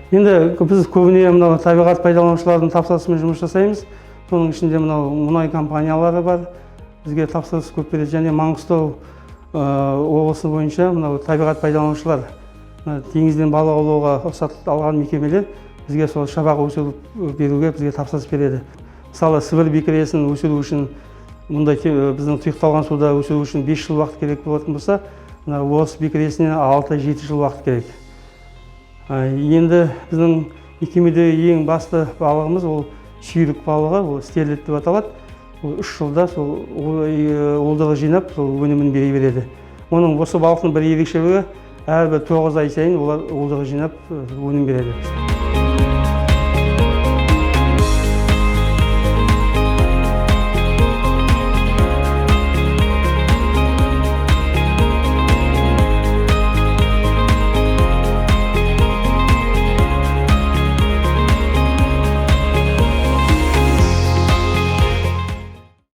Енді біз көбіне мынау табиғат пайдаланушылардың тапсырысымен жұмыс жасаймыз. Соның ішінде мынау мұнай компаниялары бар. Бізге тапсырыс көп береді. Және Маңғыстау облысы бойынша мынау табиғат пайдаланушылар теңізден балық аулауға рұқсат алған мекемелер бізге сол шабақ өсіріп беруге бізге тапсырыс береді. Мысалы, Сібір бекіресін өсіру үшін мұндай біздің тұйықталған суда өсіру үшін 5 жыл уақыт керек болатын болса, Орыс бекіресіне 6-7 жыл уақыт керек. Енді біздің мекемеде ең басты балығымыз ол сүйрік балығы, ол стерлет деп аталады. Ол 3 жылда сол уылдырық жинап, сол өнімін бере береді. Оның осы балықтың бір ерекшелігі, әрбір 9 ай сайын олар уылдырық жинап өнім береді.